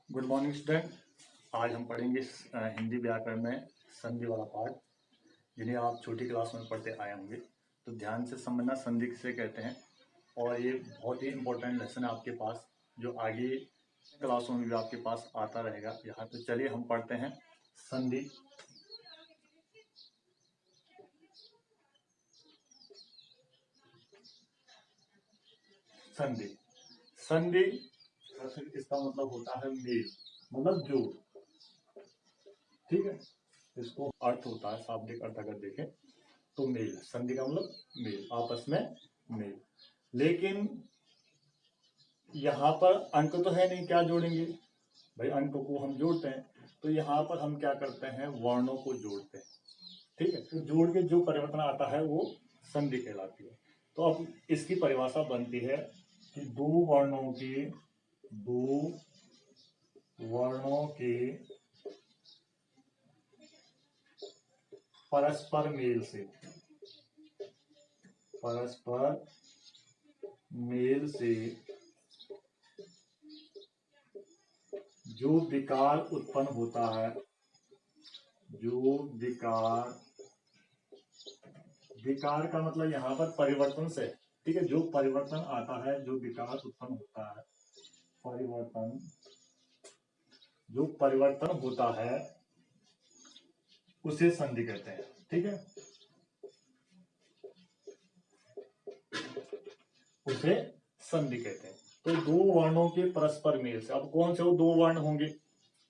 Good morning student. आज हम पढ़ेंगे हिंदी व्याकरण में संधि वाला पार्ट, जिन्हें आप छोटी क्लास में पढ़ते आए होंगे। तो ध्यान से समझना संधि किसे कहते हैं, और ये बहुत ही इम्पोर्टेंट लेसन है आपके पास, जो आगे क्लासों में भी आपके पास आता रहेगा। यहाँ तो चलिए हम पढ़ते हैं संधि। संधि संधि इसका मतलब होता है मेल, मतलब जोड़। ठीक है, इसको अर्थ होता है, शाब्दिक अर्थ अगर देखें तो मेल। संधि का मतलब मेल, आपस में मेल। लेकिन यहाँ पर अंक तो है नहीं, क्या जोड़ेंगे भाई? अंक को हम जोड़ते हैं, तो यहाँ पर हम क्या करते हैं, वर्णों को जोड़ते हैं। ठीक है, तो जोड़ के जो परिवर्तन आता है वो संधि कहलाती है। तो अब इसकी परिभाषा बनती है कि दो वर्णों के परस्पर मेल से जो विकार उत्पन्न होता है, विकार का मतलब यहाँ पर परिवर्तन से। ठीक है, जो परिवर्तन आता है, जो विकार उत्पन्न होता है, जो परिवर्तन होता है उसे संधि कहते हैं। ठीक है, उसे संधि कहते हैं। तो दो वर्णों के परस्पर मेल से, अब कौन से वो दो वर्ण होंगे,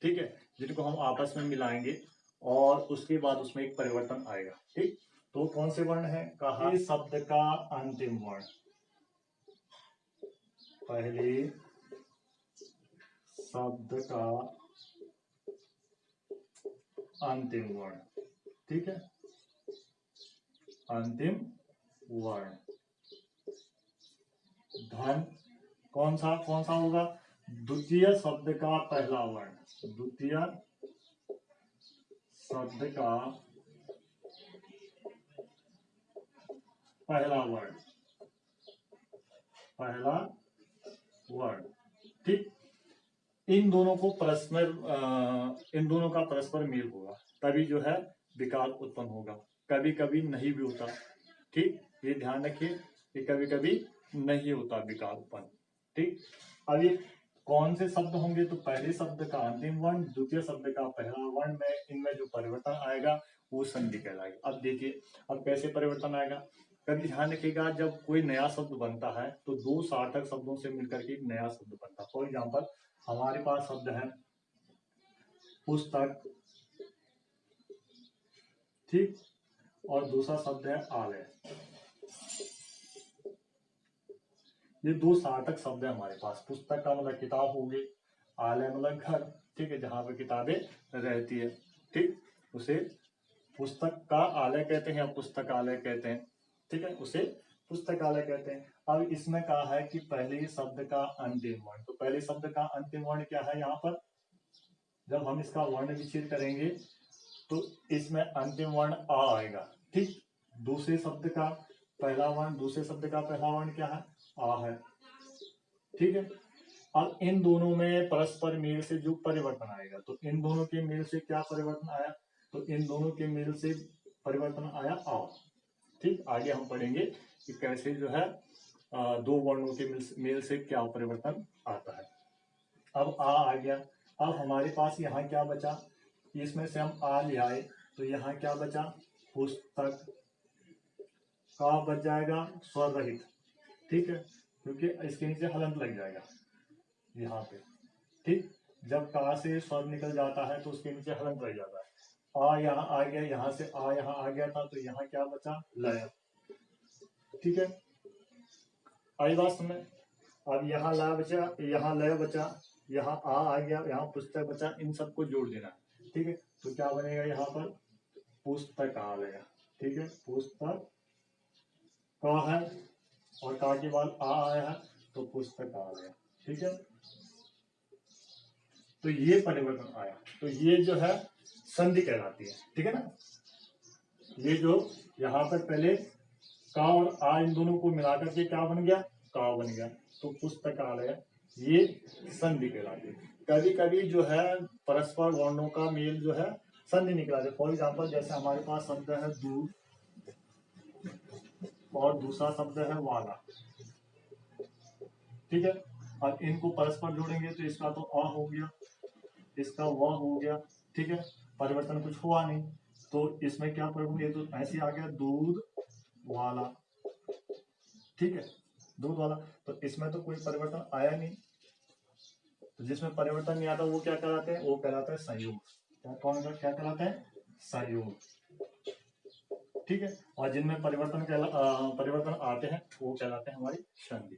ठीक है, जिनको हम आपस में मिलाएंगे और उसके बाद उसमें एक परिवर्तन आएगा। ठीक, तो कौन से वर्ण है? कहा शब्द का अंतिम वर्ण, पहले शब्द का अंतिम वर्ण। ठीक है, अंतिम वर्ण। धन कौन सा होगा? द्वितीय शब्द का पहला वर्ण, द्वितीय शब्द का पहला वर्ण। ठीक, इन दोनों का परस्पर मेल होगा, तभी जो है विकार उत्पन्न होगा। कभी कभी नहीं भी होता। ठीक, ये ध्यान रखिए कि कभी कभी नहीं होता विकार उत्पन्न। ठीक, अब ये कौन से शब्द होंगे? तो पहले शब्द का अंतिम वर्ण, द्वितीय शब्द का पहला वर्ण में इनमें जो परिवर्तन आएगा वो संधि कहलाएगी। अब देखिए, अब कैसे परिवर्तन आएगा? कभी ध्यान रखिएगा, जब कोई नया शब्द बनता है तो दो सार्थक शब्दों से मिलकर के एक नया शब्द बनता है। फॉर एग्जाम्पल, हमारे पास शब्द है पुस्तक, ठीक, और दूसरा शब्द है आलय। ये दो सार्थक शब्द है हमारे पास। पुस्तक का मतलब किताब होगी, आलय मतलब घर, ठीक है, जहां पर किताबें रहती है। ठीक, उसे पुस्तक का आलय कहते हैं या पुस्तकालय कहते हैं। ठीक है, उसे पुस्तकालय कहते हैं। अब इसमें कहा है कि पहले शब्द का अंतिम वर्ण, तो पहले शब्द का अंतिम वर्ण क्या है? यहाँ पर जब हम इसका वर्ण विच्छेद करेंगे तो इसमें अंतिम वर्ण आ आएगा। ठीक, दूसरे शब्द का पहला वर्ण, दूसरे शब्द का पहला वर्ण क्या है? आ है। ठीक है, अब इन दोनों में परस्पर मेल से जो परिवर्तन आएगा, तो इन दोनों के मेल से क्या परिवर्तन आया? तो इन दोनों के मेल से परिवर्तन आया आ। ठीक, आगे हम पढ़ेंगे कि कैसे जो है दो वर्णों के मेल से क्या परिवर्तन आता है। अब आ गया। अब हमारे पास यहाँ क्या बचा? इसमें से हम आ ले आए, तो यहाँ क्या बचा? पुस्तक का बच जाएगा स्वर रहित। ठीक है, क्योंकि इसके नीचे हलंत लग जाएगा यहाँ पे। ठीक, जब का से स्वर निकल जाता है तो उसके नीचे हलंत लग जाता है। आ यहाँ आ गया, यहाँ से आ यहाँ आ गया था, तो यहाँ क्या बचा? लय। ठीक है, आई बात समझ? अब यहाँ लय बचा, यहाँ लय बचा, यहाँ आ गया, यहाँ पुस्तक बचा, इन सबको जोड़ देना। ठीक है, तो क्या बनेगा यहाँ पर? पुस्तकालय। ठीक है, पुस्तक का है और का के बाद आ आया है, तो पुस्तकालय। ठीक है, तो ये परिवर्तन आया, तो ये जो है संधि कहलाती है। ठीक है ना, ये जो यहाँ पर पहले का और आ, इन दोनों को मिलाकर के क्या बन गया? का बन गया, तो पुस्तकालय, ये संधि कहलाती है। कभी कभी जो है परस्पर वर्णों का मेल जो है संधि निकला दे। फॉर एग्जाम्पल जैसे हमारे पास शब्द है दूध और दूसरा शब्द है वाला, ठीक है। अब इनको परस्पर जोड़ेंगे तो इसका तो अ हो गया, इसका व हो गया, ठीक है। परिवर्तन कुछ हुआ नहीं, तो इसमें क्या प्रयोग, ये तो ऐसे आ गया दूध वाला, ठीक है, दूध वाला। तो इसमें तो कोई परिवर्तन आया नहीं, तो जिसमें परिवर्तन नहीं आता वो क्या कहलाते हैं, वो कहलाता है संयोग। क्या कहलाता है, संयोग, ठीक है। और जिनमें परिवर्तन आते हैं वो कहलाते हैं हमारी संधि,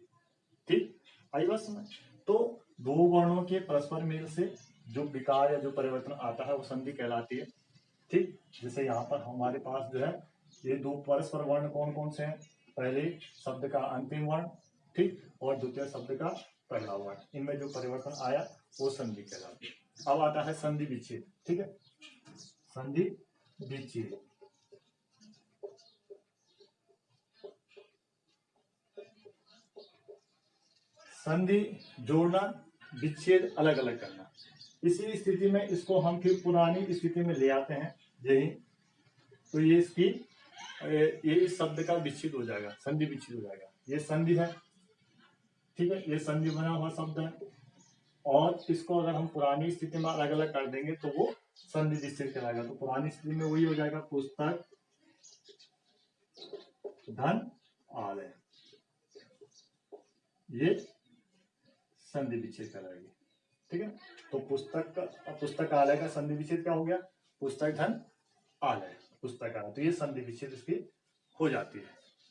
ठीक। आई बात समझ। तो दो वर्णों के परस्पर मेल से जो विकार या जो परिवर्तन आता है वो संधि कहलाती है, ठीक। जैसे यहाँ पर हमारे पास जो है ये दो परस्पर वर्ण कौन कौन से हैं, पहले शब्द का अंतिम वर्ण, ठीक, और द्वितीय शब्द का पहला वर्ण, इनमें जो परिवर्तन आया वो संधि कहलाती है। अब आता है संधि विच्छेद, ठीक है। संधि विच्छेद, संधि जोड़ना, विच्छेद अलग अलग करना। इसी स्थिति में इसको हम फिर पुरानी स्थिति में ले आते हैं, यही तो ये इसकी ये इस शब्द का विच्छेद हो जाएगा, संधि विच्छेद हो जाएगा। ये संधि है, ठीक है, ये संधि बना हुआ शब्द है, और इसको अगर हम पुरानी स्थिति में अलग अलग कर देंगे तो वो संधि विच्छेद कहलाएगा। तो पुरानी स्थिति में वही हो जाएगा, पुस्तक धन आलय, ये संधि विच्छेद कहलाएगी, ठीक है। तो पुस्तकालय का संधि विच्छेद क्या हो गया, पुस्तक धन आलय, पुस्तकालय, तो ये संधि विच्छेद इसकी हो जाती है,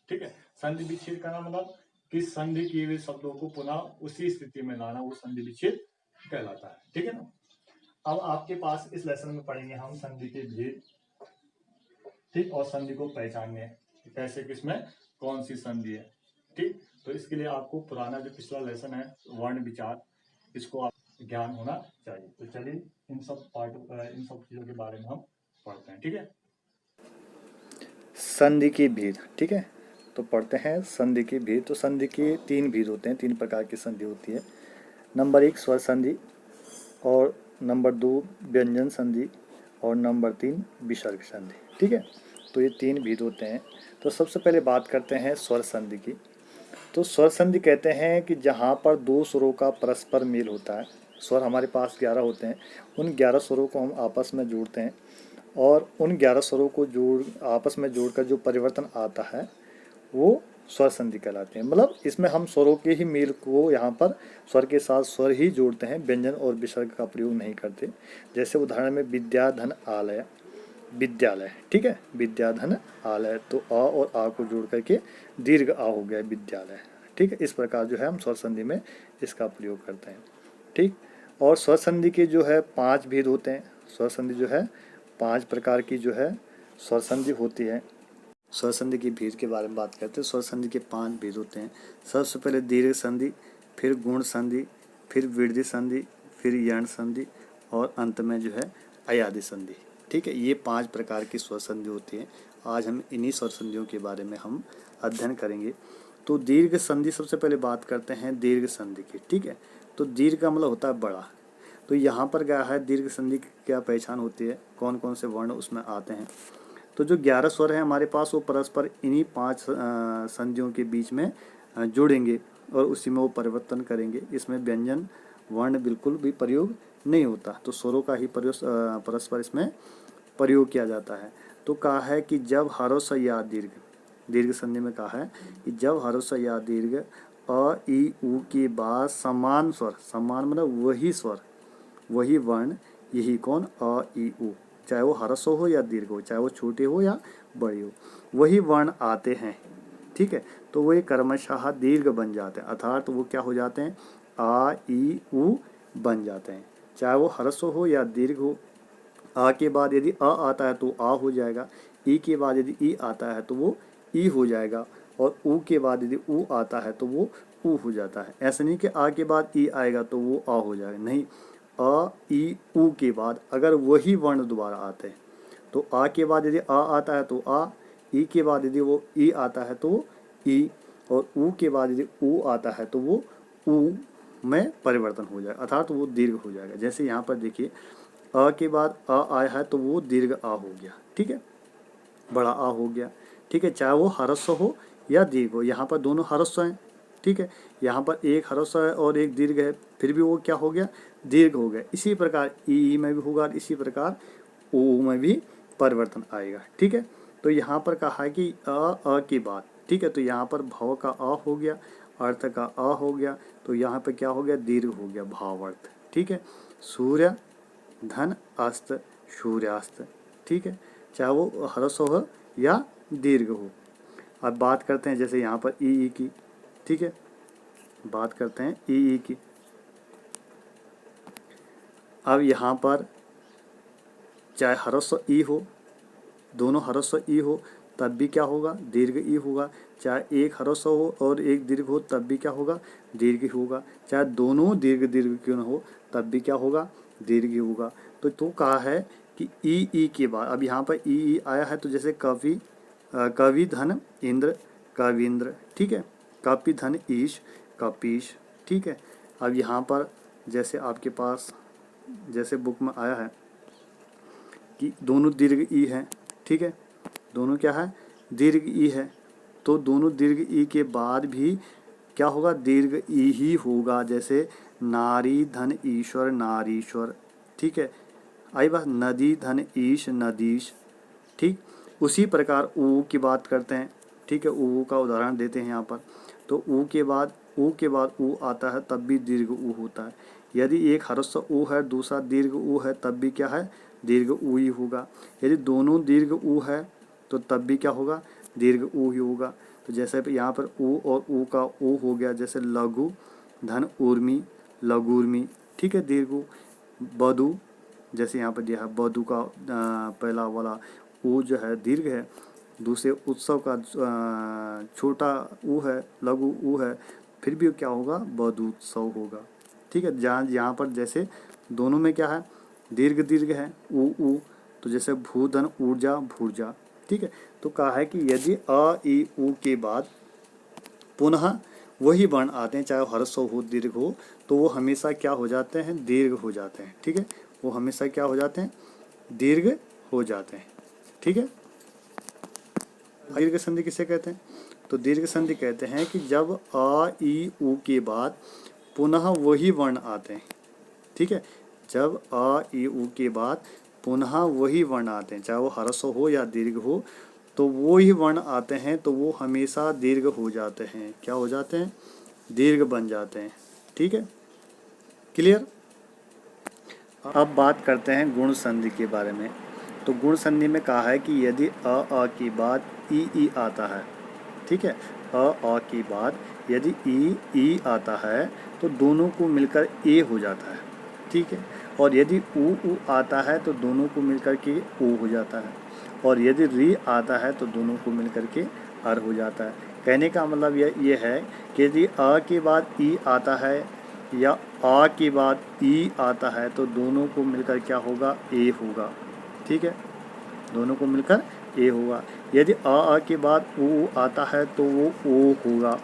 ठीक है। संधि विच्छेद का मतलब कि संधि किए हुए शब्दों को पुनः उसी स्थिति में लाना, वो संधि विच्छेद कहलाता है, ठीक है ना। अब आपके पास इस लेसन में पढ़ेंगे हम संधि के भेद, ठीक, और संधि को पहचानने कैसे, किसमें कौन सी संधि है, ठीक। तो इसके लिए आपको पुराना जो पिछला लेसन है वर्ण विचार, इसको आप ज्ञान होना चाहिए। तो चलिए इन सब चीजों के बारे में हम पढ़ते हैं, ठीक है। संधि के भेद, ठीक है, तो पढ़ते हैं संधि के भेद। तो संधि के तीन भेद होते हैं, तीन प्रकार की संधि होती है। नंबर 1 स्वर संधि, और नंबर 2 व्यंजन संधि, और नंबर 3 विसर्ग संधि, ठीक है। तो ये तीन भेद होते हैं। तो सबसे पहले बात करते हैं स्वर संधि की। तो स्वर संधि कहते हैं कि जहाँ पर दो स्वरों का परस्पर मेल होता है। स्वर हमारे पास 11 होते हैं, उन 11 स्वरों को हम आपस में जोड़ते हैं, और उन 11 स्वरों को आपस में जोड़कर जो परिवर्तन आता है वो स्वर संधि कहलाते हैं। मतलब इसमें हम स्वरों के ही मेल को यहाँ पर स्वर के साथ स्वर ही जोड़ते हैं, व्यंजन और विसर्ग का प्रयोग नहीं करते। जैसे उदाहरण में विद्याधन आलय, विद्यालय, ठीक है, विद्याधन आलय, तो अ और आ को जोड़ करके दीर्घ आ हो गया विद्यालय, ठीक है। इस प्रकार जो है हम स्वर संधि में इसका प्रयोग करते हैं, ठीक। और स्वर संधि के जो है 5 भेद होते हैं। स्वर संधि जो है 5 प्रकार की जो है स्वर संधि होती है। स्वर संधि की भेद के बारे में बात करते हैं। स्वर संधि के 5 भेद होते हैं। सबसे पहले दीर्घ संधि, फिर गुण संधि, फिर वृद्धि संधि, फिर यण संधि, और अंत में जो है अयादि संधि, ठीक है। ये 5 प्रकार की स्वर संधि होती है। आज हम इन्हीं स्वर संधियों के बारे में हम अध्ययन करेंगे। तो दीर्घ संधि सबसे पहले बात करते हैं दीर्घ संधि की, ठीक है। तो दीर्घ का मतलब होता है बड़ा। तो यहाँ पर क्या है, दीर्घ संधि की क्या पहचान होती है, कौन कौन से वर्ण उसमें आते हैं। तो जो 11 स्वर हैं हमारे पास, वो परस्पर इन्हीं 5 संधियों के बीच में जुड़ेंगे और उसी में वो परिवर्तन करेंगे। इसमें व्यंजन वर्ण बिल्कुल भी प्रयोग नहीं होता, तो स्वरों का ही परस्पर इसमें प्रयोग किया जाता है। तो कहा है कि जब ह्रस्व या दीर्घ, दीर्घ संधि में कहा है कि जब ह्रस्व या दीर्घ अ ई उ के बाद समान स्वर, समान मतलब वही स्वर, वही वर्ण, यही कौन अ ई उ, चाहे वो ह्रस्व हो या दीर्घ हो, चाहे वो छोटे हो या बड़े हो, वही वर्ण आते हैं, ठीक है। तो वो क्रमशः दीर्घ बन जाते हैं, अर्थात वो क्या हो जाते हैं, आ ई उ बन जाते हैं, चाहे वो ह्रस्व हो या दीर्घ हो। आ के बाद यदि अ आता है तो आ हो जाएगा, ई के बाद यदि ई आता है तो वो ई हो जाएगा, और ऊ के बाद यदि ऊ आता है तो वो ऊ हो जाता है। ऐसा नहीं कि आ के बाद ई आएगा तो वो आ हो जाएगा, नहीं, अ ई ऊ के बाद अगर वही वर्ण दोबारा आते हैं तो आ के बाद यदि आ आता है तो आ, ई के बाद यदि वो ई आता है तो वो ई, और ऊ के बाद यदि ऊ आता है तो वो ऊ में परिवर्तन हो जाएगा, अर्थात वो दीर्घ हो जाएगा। जैसे यहाँ पर देखिए अ के बाद अ आया है तो वो दीर्घ आ हो गया, ठीक है, बड़ा आ हो गया, ठीक है, चाहे वो ह्रस्व हो या दीर्घ हो। यहाँ पर दोनों ह्रस्व हैं, ठीक है, यहाँ पर एक ह्रस्व है और एक दीर्घ है, फिर भी वो क्या हो गया, दीर्घ हो गया। इसी प्रकार ई में भी होगा, इसी प्रकार ओ में भी परिवर्तन आएगा, ठीक है। तो यहाँ पर कहा है कि अ के बाद, ठीक है, तो यहाँ पर भव का अ हो गया, अर्थ का अ हो गया, तो यहाँ पर क्या हो गया, दीर्घ हो गया, भावार्थ, ठीक है। सूर्य धन अस्त सूर्यास्त, ठीक है, चाहे वो ह्रस्व हो या दीर्घ हो। अब बात करते हैं जैसे यहाँ पर ई की, ठीक है, बात करते हैं ई की। अब यहाँ पर चाहे ह्रस्व ई हो, दोनों ह्रस्व ई हो तब भी क्या होगा, दीर्घ ई होगा। चाहे एक ह्रस्व हो और एक दीर्घ हो तब भी क्या होगा, दीर्घ होगा। चाहे दोनों दीर्घ दीर्घ क्यों न हो तब भी क्या होगा, दीर्घ होगा। तो कहा है कि ई के बाद, अब यहाँ पर ई आया है तो जैसे कवि धन इंद्र कविंद्र, ठीक है, कपि धन ईश कपीश, ठीक है। अब यहाँ पर जैसे आपके पास जैसे बुक में आया है कि दोनों दीर्घ ई हैं, ठीक है, दोनों क्या है, दीर्घ ई है, तो दोनों दीर्घ ई के बाद भी क्या होगा, दीर्घ ई ही होगा। जैसे नारी धन ईश्वर नारीश्वर, ठीक है, आई बात, नदी धन ईश नदीश, ठीक। उसी प्रकार ऊ की बात करते हैं, ठीक है, ऊ का उदाहरण देते हैं यहाँ पर। तो ऊ के बाद ऊ आता है तब भी दीर्घ ऊ होता है। यदि एक ह्रस्व ऊ है दूसरा दीर्घ ऊ है तब भी क्या है, दीर्घ ऊ ही होगा। यदि दोनों दीर्घ ऊ है तो तब भी क्या होगा, दीर्घ ऊ ही होगा। तो जैसे यहाँ पर ऊ और ऊ का ऊ हो गया, जैसे लघु धन उर्मी लघुर्मी, ठीक है, दीर्घ ऊ। बधु, जैसे यहाँ पर दिया है बधु का पहला वाला ऊ जो है दीर्घ है, दूसरे उत्सव का छोटा ऊ है, लघु ऊ है, फिर भी क्या होगा, बधुत्सव होगा, ठीक है। जहाँ यहाँ पर जैसे दोनों में क्या है, दीर्घ दीर्घ है ऊ, तो जैसे भूधन ऊर्जा भूर्जा, ठीक है। तो कहा है कि यदि अ ई ऊ के बाद पुनः वही वर्ण आते हैं, चाहे ह्रस्व हो दीर्घ हो, तो वो हमेशा क्या हो जाते हैं, दीर्घ हो जाते हैं, ठीक है, वो हमेशा क्या हो जाते हैं, दीर्घ हो जाते हैं, ठीक है। दीर्घ संधि किसे कहते हैं, तो दीर्घ संधि कहते हैं कि जब अ ई ऊ के बाद पुनः वही वर्ण आते हैं, ठीक है, जब अ ई ऊ के बाद पुनः वही वर्ण आते हैं, चाहे वो ह्रस्व हो या दीर्घ हो, तो वो ही वर्ण आते हैं तो वो हमेशा दीर्घ हो जाते हैं, क्या हो जाते हैं, दीर्घ बन जाते हैं, ठीक है, क्लियर। अब बात करते हैं गुण संधि के बारे में। तो गुण संधि में कहा है कि यदि अ के बाद ई आता है, ठीक है, अ के बाद यदि ई आता है तो दोनों को मिलकर ए हो जाता है, ठीक है, और यदि ऊ आता है तो दोनों को मिलकर के ओ हो जाता है, और यदि री आता है तो दोनों को मिलकर के अर हो जाता है। कहने का मतलब ये है कि यदि अ के बाद ई आता है या आ के बाद ई आता है तो दोनों को मिलकर क्या होगा, ए होगा, ठीक है, दोनों को मिलकर ए होगा। यदि आ के बाद ऊ आता है तो वो ओ होगा,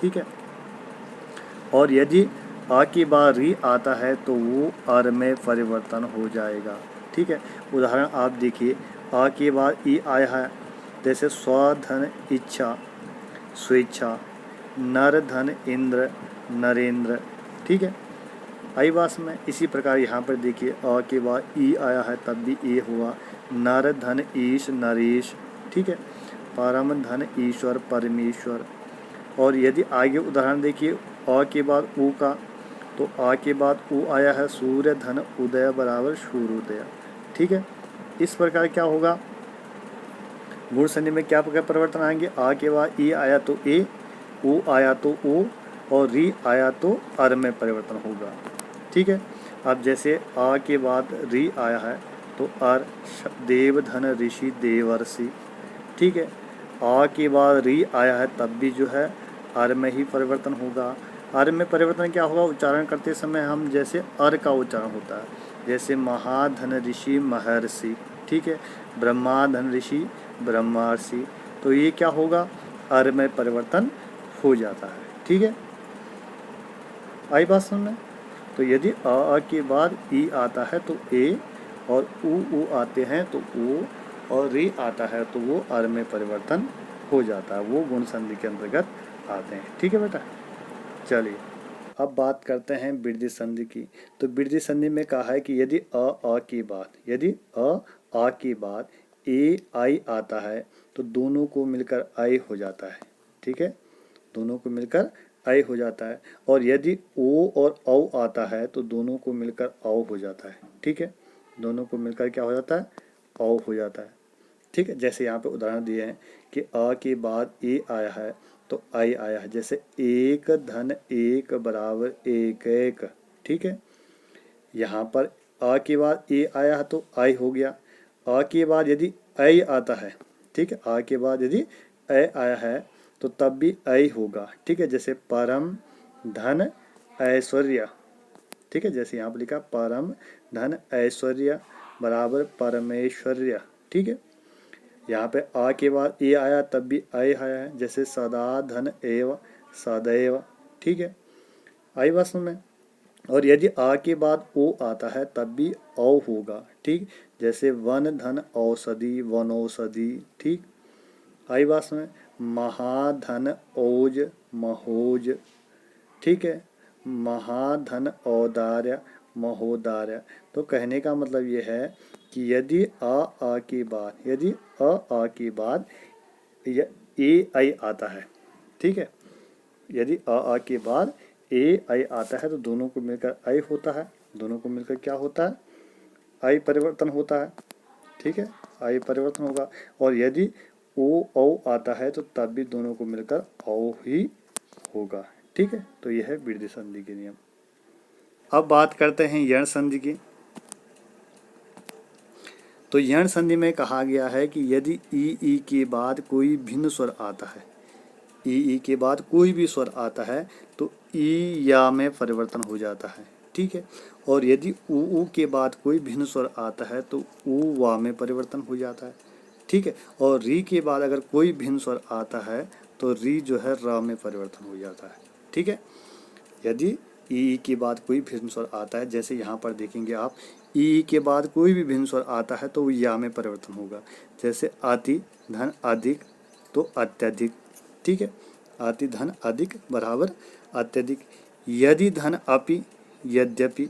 ठीक है, और यदि आ के बाद री आता है तो वो अर में परिवर्तन हो जाएगा, ठीक है। उदाहरण आप देखिए, आ के बाद ई आया है, जैसे स्वधन इच्छा स्वेच्छा, नर धन इंद्र नरेंद्र, ठीक है, आई बात में। इसी प्रकार यहाँ पर देखिए अ के बाद ई आया है तब भी ए हुआ, नर धन ईश नरेश, ठीक है, परम धन ईश्वर परमेश्वर। और यदि आगे उदाहरण देखिए अ के बाद ऊ का, तो आ के बाद ऊ आया है सूर्य धन उदय बराबर सूर्योदय, ठीक है। इस प्रकार क्या होगा, गुण संधि में क्या परिवर्तन आएंगे, आ के बाद ई आया तो ए, ऊ आया तो ओ, और री आया तो अर में परिवर्तन होगा, ठीक है। अब जैसे आ के बाद री आया है तो अर देव धन ऋषि देवर्षि, ठीक है, आ के बाद री आया है तब भी जो है अर में ही परिवर्तन होगा। अर में परिवर्तन क्या होगा, उच्चारण करते समय हम जैसे अर का उच्चारण होता है, जैसे महाधन ऋषि महर्षि, ठीक है, ब्रह्माधन ऋषि ब्रह्मर्षि, तो ये क्या होगा, अर में परिवर्तन हो जाता है, ठीक है। आई बात समझ में? तो यदि अ के बाद ई आता है तो ए, और उ आते हैं तो ओ, और री आता है तो वो अर में परिवर्तन हो जाता है, वो गुण संधि के अंतर्गत आते हैं। ठीक है बेटा, चलिए अब बात करते हैं वृद्धि संधि की। तो वृद्धि संधि में कहा है कि यदि अ की बात, यदि अ की बात ए आई आता है तो दोनों को मिलकर आई हो जाता है। ठीक है, दोनों को मिलकर आई हो जाता है। और यदि ओ और औ आता है तो दोनों को मिलकर औ हो जाता है। ठीक है, दोनों को मिलकर क्या हो जाता है? औ हो जाता है। ठीक है, जैसे यहाँ पे उदाहरण दिए हैं कि अ के बाद ए आया है तो आई आया है, जैसे एक धन एक बराबर एक एक। ठीक है, यहाँ पर अ के बाद ए आया है तो आई हो गया। अ के बाद यदि ऐ आता है, ठीक है, अ के बाद यदि ऐ आया है तो तब भी ऐ होगा। ठीक है, जैसे परम धन ऐश्वर्य। ठीक है, जैसे यहाँ पर लिखा परम धन ऐश्वर्य बराबर परमेश्वर्य। ठीक है, यहाँ पे आ के बाद ए आया तब भी ऐ आया है, जैसे सदा धन एव सदैव। ठीक है, आई बात समझ में? और यदि आ के बाद ओ आता है तब भी औ होगा। ठीक, जैसे वन धन औषधि वनौषधि। ठीक, आई बात समझ में? महाधन ओज महोज। ठीक है, महाधन औदार्य महोदार्य। तो कहने का मतलब ये है कि यदि आ की बात, यदि आ की बात ए आई आता है, ठीक है, यदि आ के बाद ए आई आता है तो दोनों को मिलकर आई होता है, दोनों को मिलकर क्या होता है? आई परिवर्तन होता है। ठीक है, आई परिवर्तन होगा। और यदि ओ औ आता है तो तब भी दोनों को मिलकर औ ही होगा। ठीक है, तो यह है वृद्धि संधि के नियम। अब बात करते हैं यण संधि की। तो यण संधि में कहा गया है कि यदि ई के बाद कोई भिन्न स्वर आता है, ई के बाद कोई भी स्वर आता है तो ई या में परिवर्तन हो जाता है। ठीक है, और यदि ऊ के बाद कोई भिन्न स्वर आता है तो ऊ वा में परिवर्तन हो जाता है। ठीक है, और री के बाद अगर कोई भिन्न स्वर आता है तो री जो है र में परिवर्तन हो जाता है। ठीक है, यदि ई के बाद कोई भिन्न स्वर आता है, जैसे यहाँ पर देखेंगे आप, ई के बाद कोई भी भिन्न स्वर आता है तो वो या में परिवर्तन होगा, जैसे अति धन अधिक तो अत्यधिक। ठीक है, अति धन अधिक बराबर अत्यधिक। यदि धन अपि यद्यपि।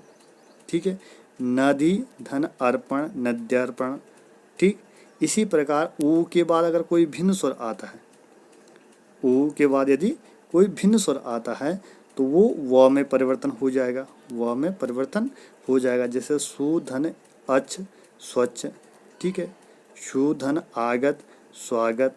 ठीक है, नदी धन अर्पण नद्यर्पण। ठीक, इसी प्रकार ऊ के बाद अगर कोई भिन्न स्वर आता है, ऊ के बाद यदि कोई भिन्न स्वर आता है तो वो व में परिवर्तन हो जाएगा, व में परिवर्तन हो जाएगा, जैसे सुधन अच्छ स्वच्छ। ठीक है, सुधन आगत स्वागत।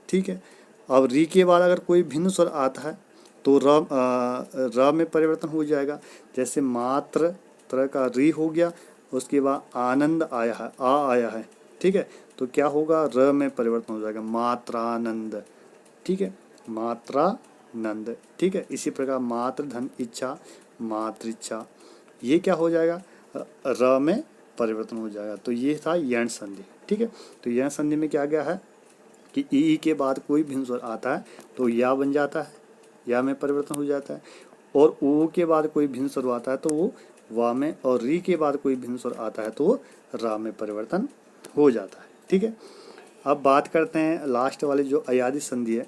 ठीक है, अब री के बाद अगर कोई भिन्न स्वर आता है तो र में परिवर्तन हो जाएगा, जैसे मात्र तरह का री हो गया, उसके बाद आनंद आया है, आ आया है। ठीक है, तो क्या होगा? र में परिवर्तन हो जाएगा, मात्रानंद। ठीक है, मात्रानंद। ठीक है, इसी प्रकार मात्र धन इच्छा मातृच्छा, ये क्या हो जाएगा? र में परिवर्तन हो जाएगा। तो ये था यण संधि। ठीक है, तो यण संधि में क्या गया है कि ई के बाद कोई भिन्न स्वर आता है तो या बन जाता है, या में परिवर्तन हो जाता है, और ऊ के बाद कोई भिन्न स्वर आता है तो वो वा में, और री के बाद कोई भिन्न स्वर आता है तो वो रा में परिवर्तन हो जाता है। ठीक है, अब बात करते हैं लास्ट वाली जो अयादि संधि है।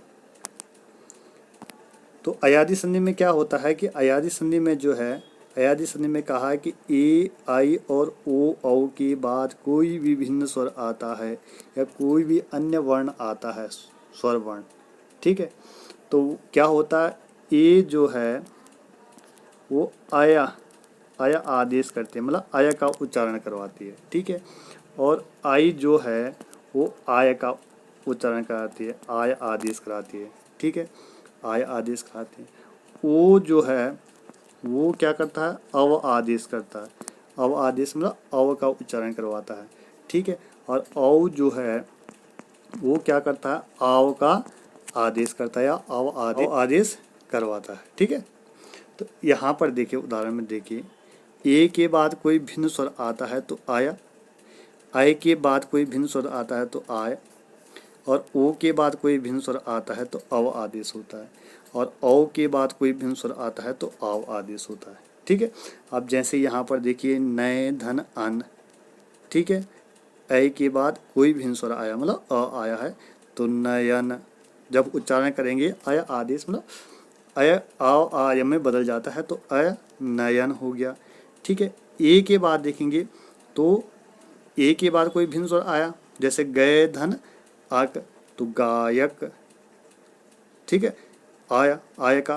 तो अयादि संधि में क्या होता है कि अयादि संधि में जो है, अयादि संधि में कहा है कि ए आई और ओ औ के बाद कोई भी भिन्न स्वर आता है या कोई भी अन्य वर्ण आता है, स्वर वर्ण। ठीक है, तो क्या होता है, ए जो है वो आया आया आदेश करती है, मतलब आया का उच्चारण करवाती है। ठीक है, और आई जो है वो आय का उच्चारण कराती है, आय आदेश कराती है। ठीक है, आय आदेश कराती है। ओ जो है वो क्या करता है? अव आदेश करता है, अव आदेश मतलब अव का उच्चारण करवाता है। ठीक है, और औ जो है वो क्या करता है? आव का आदेश करता है या अव आदेश करवाता है। ठीक है, तो यहाँ पर देखिए, उदाहरण में देखिए, ए के बाद कोई भिन्न स्वर आता है तो आया, आय के बाद कोई भिन्न स्वर आता है तो आय, और ओ के बाद कोई भिन्न स्वर आता है तो अव आदेश होता है। और औ के बाद कोई भिन्न स्वर आता है तो आव आदेश होता है। ठीक है, अब जैसे यहाँ पर देखिए नय धन अन, ठीक है, ऐ के बाद कोई भिन्न स्वर आया मतलब अ आया है तो नयन, जब उच्चारण करेंगे अय आदेश मतलब अय आव आय में बदल जाता है तो अय नयन हो गया। ठीक है, ए के बाद देखेंगे तो ए के बाद कोई भिन्न स्वर आया, जैसे गए धन अक तो गायक। ठीक है, आया, आय का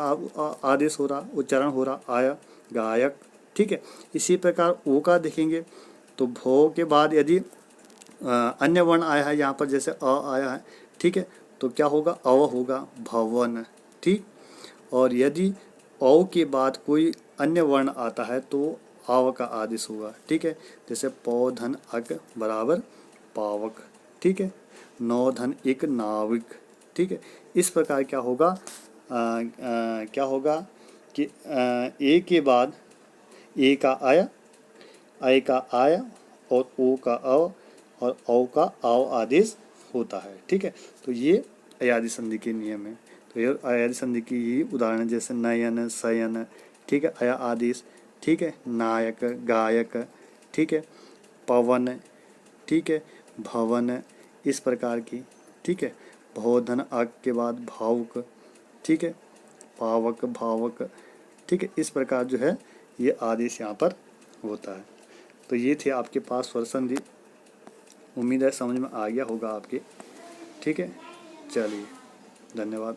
आदेश हो रहा, उच्चारण हो रहा, आया गायक। ठीक है, इसी प्रकार ओ का देखेंगे तो भो के बाद यदि अन्य वर्ण आया है यहाँ पर, जैसे अ आया है, ठीक है, तो क्या होगा, अव होगा भवन। ठीक, और यदि औ के बाद कोई अन्य वर्ण आता है तो आव का आदेश होगा। ठीक है, जैसे पौ धन अक बराबर पावक। ठीक है, नौ धन एक नाविक। ठीक है, इस प्रकार क्या होगा, क्या होगा कि ए के बाद ए का आया, ऐ का आया और ओ का अव और औ का आव आदेश होता है। ठीक है, तो ये अयादि संधि के नियम है। तो ये अयादि संधि की ही उदाहरण, जैसे नयन शयन, ठीक है, अया आदेश, ठीक है, नायक गायक, ठीक है, पवन, ठीक है, भवन, इस प्रकार की। ठीक है, भोधन अक के बाद भावुक, ठीक है, पावक भावक। ठीक है, इस प्रकार जो है ये आदेश यहाँ पर होता है। तो ये थे आपके पास स्वर संधि, उम्मीद है समझ में आ गया होगा आपके। ठीक है, चलिए, धन्यवाद।